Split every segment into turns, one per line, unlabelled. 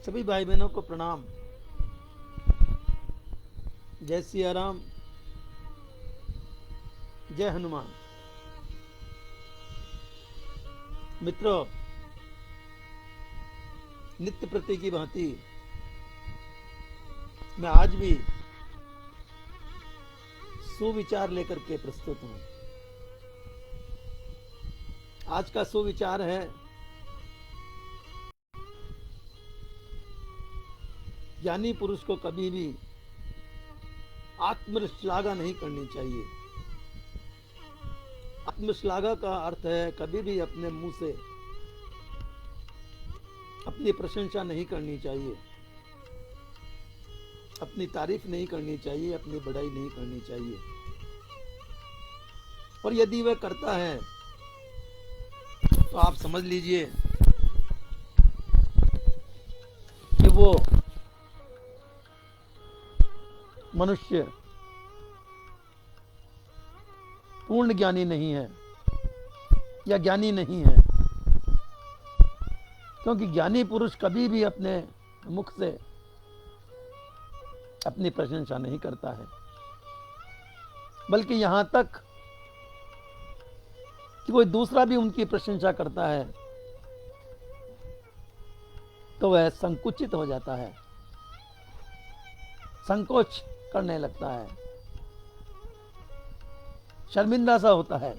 सभी भाई बहनों को प्रणाम। जय सिया राम, जय हनुमान। मित्रों, नित्य प्रति की भांति मैं आज भी सुविचार लेकर के प्रस्तुत हूं। आज का सुविचार है, ज्ञानी पुरुष को कभी भी आत्मश्लाघा नहीं करनी चाहिए। आत्मश्लाघा का अर्थ है कभी भी अपने मुंह से अपनी प्रशंसा नहीं करनी चाहिए, अपनी तारीफ नहीं करनी चाहिए, अपनी बड़ाई नहीं करनी चाहिए। और यदि वह करता है तो आप समझ लीजिए कि वो मनुष्य पूर्ण ज्ञानी नहीं है या ज्ञानी नहीं है, क्योंकि ज्ञानी पुरुष कभी भी अपने मुख से अपनी प्रशंसा नहीं करता है, बल्कि यहां तक कि कोई दूसरा भी उनकी प्रशंसा करता है तो वह संकुचित हो जाता है, संकोच करने लगता है, शर्मिंदा सा होता है।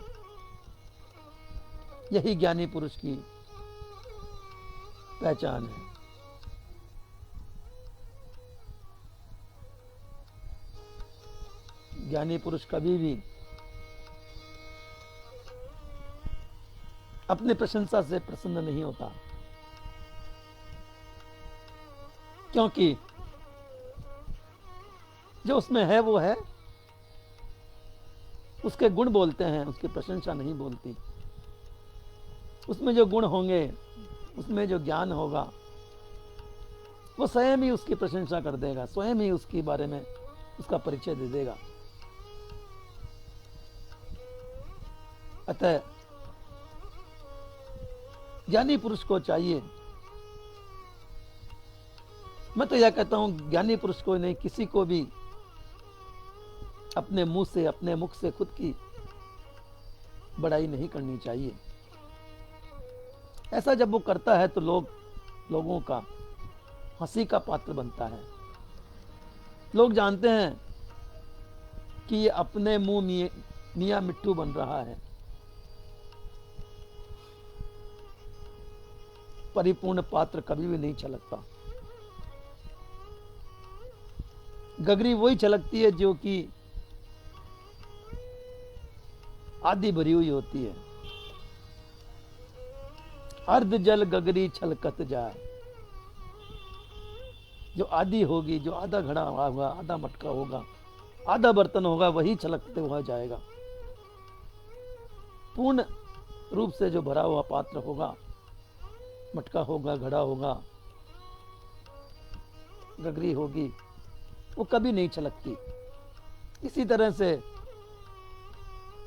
यही ज्ञानी पुरुष की पहचान है। ज्ञानी पुरुष कभी भी अपनी प्रशंसा से प्रसन्न नहीं होता, क्योंकि जो उसमें है वो है, उसके गुण बोलते हैं, उसकी प्रशंसा नहीं बोलती। उसमें जो गुण होंगे, उसमें जो ज्ञान होगा, वो स्वयं ही उसकी प्रशंसा कर देगा, स्वयं ही उसके बारे में उसका परिचय दे देगा। अतः ज्ञानी पुरुष को चाहिए, मैं तो यह कहता हूं, ज्ञानी पुरुष को नहीं, किसी को भी अपने मुंह से, अपने मुख से खुद की बड़ाई नहीं करनी चाहिए। ऐसा जब वो करता है तो लोगों का हंसी का पात्र बनता है। लोग जानते हैं कि ये अपने मुंह मियां मिट्टू बन रहा है। परिपूर्ण पात्र कभी भी नहीं छलकता। गगरी वही छलकती है जो कि आधी भरी हुई होती है। अर्ध जल गगरी छलकत जाए, जो आधी होगी, जो आधा घड़ा होगा, आधा मटका होगा, आधा बर्तन होगा, वही छलकते हुआ जाएगा। पूर्ण रूप से जो भरा हुआ पात्र होगा, मटका होगा, घड़ा होगा, गगरी होगी, वो कभी नहीं छलकती। इसी तरह से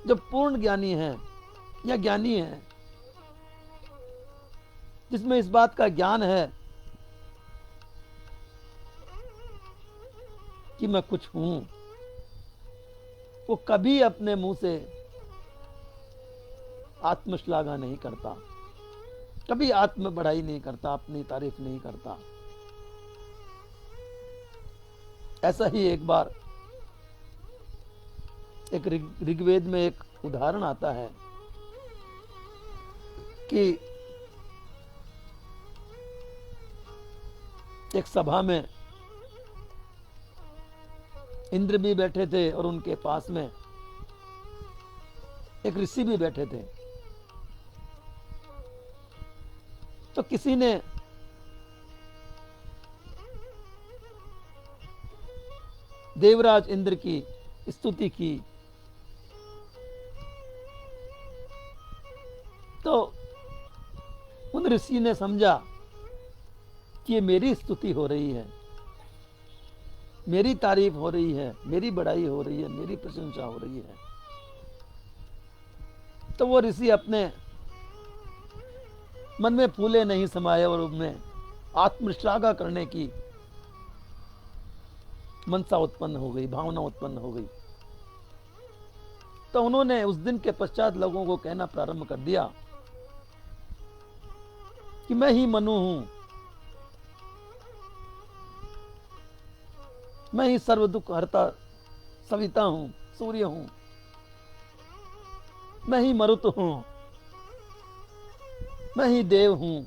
जो पूर्ण ज्ञानी है या ज्ञानी है, जिसमें इस बात का ज्ञान है कि मैं कुछ हूं, वो कभी अपने मुंह से आत्मश्लाघा नहीं करता, कभी आत्म बढ़ाई नहीं करता, अपनी तारीफ नहीं करता। ऐसा ही एक बार एक ऋग्वेद में एक उदाहरण आता है कि एक सभा में इंद्र भी बैठे थे और उनके पास में एक ऋषि भी बैठे थे। तो किसी ने देवराज इंद्र की स्तुति की, तो उन ऋषि ने समझा कि ये मेरी स्तुति हो रही है, मेरी तारीफ हो रही है, मेरी बड़ाई हो रही है, मेरी प्रशंसा हो रही है। तो वो ऋषि अपने मन में फूले नहीं समाये और उनमें आत्मश्लाघा करने की मनसा उत्पन्न हो गई, भावना उत्पन्न हो गई। तो उन्होंने उस दिन के पश्चात लोगों को कहना प्रारंभ कर दिया कि मैं ही मनु हूं, मैं ही सर्व दुख हरता सविता हूं, सूर्य हूं, मैं ही मरुत हूं, मैं ही देव हूं,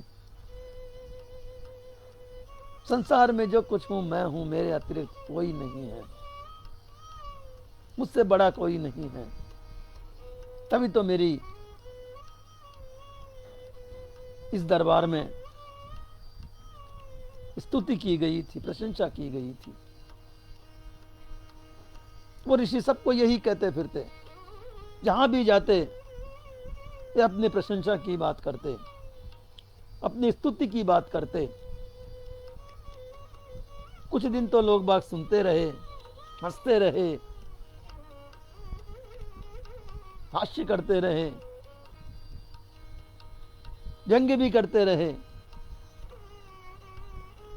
संसार में जो कुछ हूं मैं हूं, मेरे अतिरिक्त कोई नहीं है, मुझसे बड़ा कोई नहीं है। तभी तो मेरी इस दरबार में स्तुति की गई थी, प्रशंसा की गई थी। वो ऋषि सबको यही कहते फिरते, जहां भी जाते वे अपनी प्रशंसा की बात करते, अपनी स्तुति की बात करते। कुछ दिन तो लोग बाग सुनते रहे, हंसते रहे, हास्य करते रहे, व्यंग्य भी करते रहे।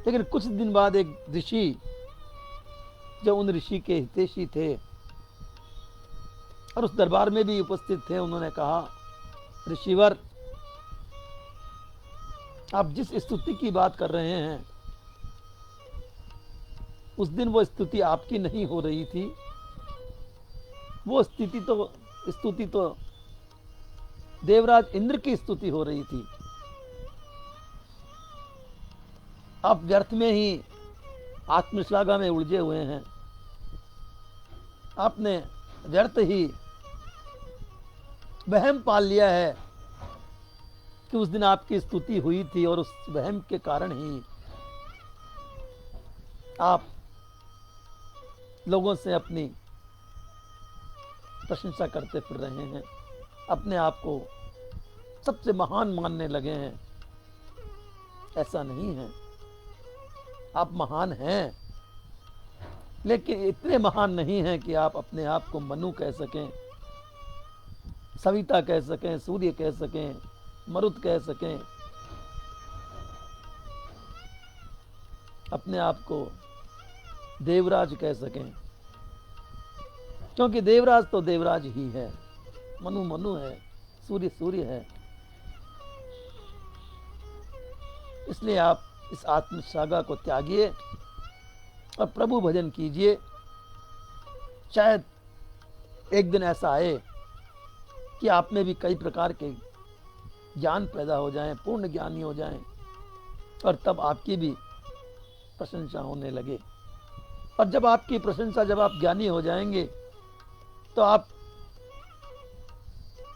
लेकिन कुछ दिन बाद एक ऋषि, जो उन ऋषि के हितैषी थे और उस दरबार में भी उपस्थित थे, उन्होंने कहा, ऋषिवर, आप जिस स्तुति की बात कर रहे हैं, उस दिन वो स्तुति आपकी नहीं हो रही थी, वो स्तुति तो देवराज इंद्र की स्तुति हो रही थी। आप व्यर्थ में ही आत्मश्लाघा में उलझे हुए हैं, आपने व्यर्थ ही वहम पाल लिया है कि उस दिन आपकी स्तुति हुई थी और उस वहम के कारण ही आप लोगों से अपनी प्रशंसा करते फिर रहे हैं, अपने आप को सबसे महान मानने लगे हैं। ऐसा नहीं है, आप महान हैं, लेकिन इतने महान नहीं हैं कि आप अपने आप को मनु कह सकें, सविता कह सकें, सूर्य कह सकें, मरुत कह सकें, अपने आप को देवराज कह सकें। क्योंकि देवराज तो देवराज ही है, मनु मनु है, सूर्य सूर्य है। इसलिए आप इस आत्मश्लाघा को त्यागिए और प्रभु भजन कीजिए। शायद एक दिन ऐसा आए कि आप में भी कई प्रकार के ज्ञान पैदा हो जाएं, पूर्ण ज्ञानी हो जाएं, और तब आपकी भी प्रशंसा होने लगे। और जब आपकी प्रशंसा, जब आप ज्ञानी हो जाएंगे, तो आप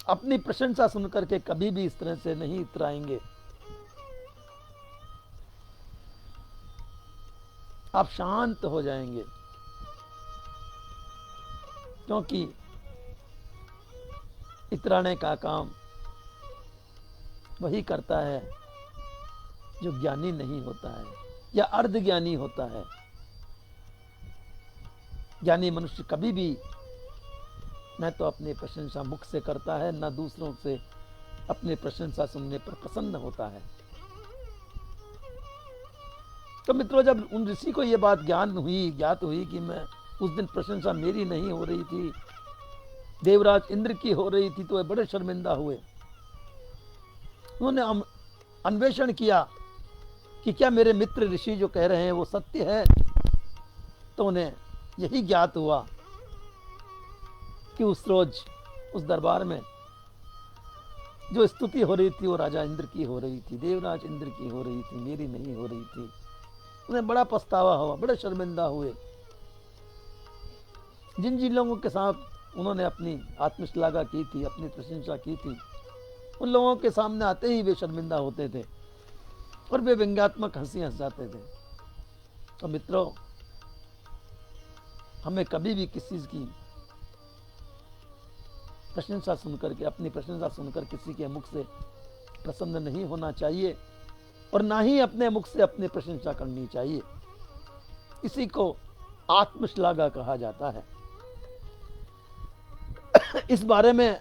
अपनी प्रशंसा सुनकर के कभी भी इस तरह से नहीं इतराएंगे। आप शांत हो जाएंगे, क्योंकि इतराने का काम वही करता है जो ज्ञानी नहीं होता है या अर्ध ज्ञानी होता है। ज्ञानी मनुष्य कभी भी न तो अपनी प्रशंसा मुख से करता है, न दूसरों से अपनी प्रशंसा सुनने पर प्रसन्न होता है। तो मित्रों, जब उन ऋषि को यह बात ज्ञात हुई कि मैं उस दिन प्रशंसा मेरी नहीं हो रही थी, देवराज इंद्र की हो रही थी, तो वे बड़े शर्मिंदा हुए। उन्होंने अन्वेषण किया कि क्या मेरे मित्र ऋषि जो कह रहे हैं वो सत्य है। तो उन्हें यही ज्ञात हुआ कि उस रोज उस दरबार में जो स्तुति हो रही थी वो राजा इंद्र की हो रही थी, देवराज इंद्र की हो रही थी, मेरी नहीं हो रही थी। उन्हें बड़ा पछतावा हुआ, बड़े शर्मिंदा हुए। जिन जिन लोगों के साथ उन्होंने अपनी आत्मश्लाघा की थी, अपनी प्रशंसा की थी, उन लोगों के सामने आते ही वे शर्मिंदा होते थे और वे व्यंग्यात्मक हंसी हंस जाते थे। तो मित्रों, हमें कभी भी किसी की प्रशंसा सुनकर के, अपनी प्रशंसा सुनकर किसी के मुख से प्रसन्न नहीं होना चाहिए और ना ही अपने मुख से अपनी प्रशंसा करनी चाहिए। इसी को आत्मश्लाघा कहा जाता है। इस बारे में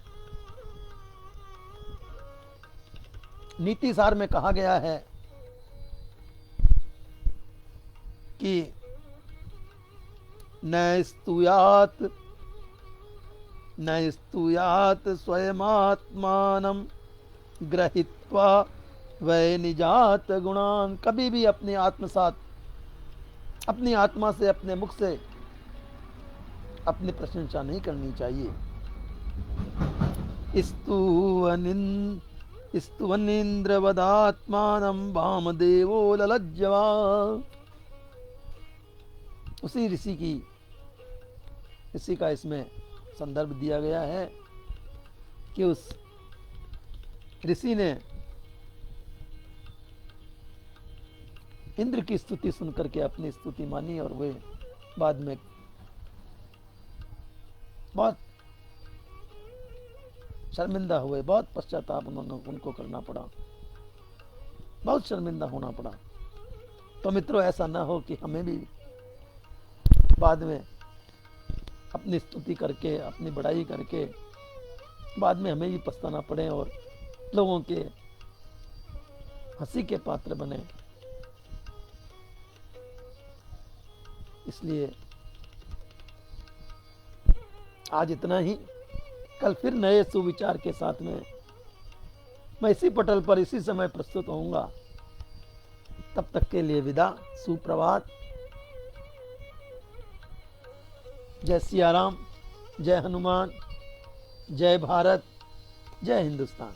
नीति सार में कहा गया है कि न स्तूयात स्वयमात्मानं गृहीत्वा वै निजात गुणान। कभी भी अपने आत्मसात, अपनी आत्मा से, अपने मुख से अपनी प्रशंसा नहीं करनी चाहिए। स्तुवनिन्द्रवदात्मानं वामदेवो ललज्जवा। उसी ऋषि का इसमें संदर्भ दिया गया है कि उस ऋषि ने इंद्र की स्तुति सुनकर के अपनी स्तुति मानी और वे बाद में बहुत शर्मिंदा हुए, बहुत पश्चाताप उनको करना पड़ा, बहुत शर्मिंदा होना पड़ा। तो मित्रों, ऐसा ना हो कि हमें भी बाद में अपनी स्तुति करके, अपनी बड़ाई करके बाद में हमें भी पछताना पड़े और लोगों के हंसी के पात्र बने। इसलिए आज इतना ही। कल फिर नए सुविचार के साथ में मैं इसी पटल पर इसी समय प्रस्तुत होऊंगा। तब तक के लिए विदा। सुप्रभात। जय सिया राम, जय हनुमान, जय भारत, जय हिंदुस्तान।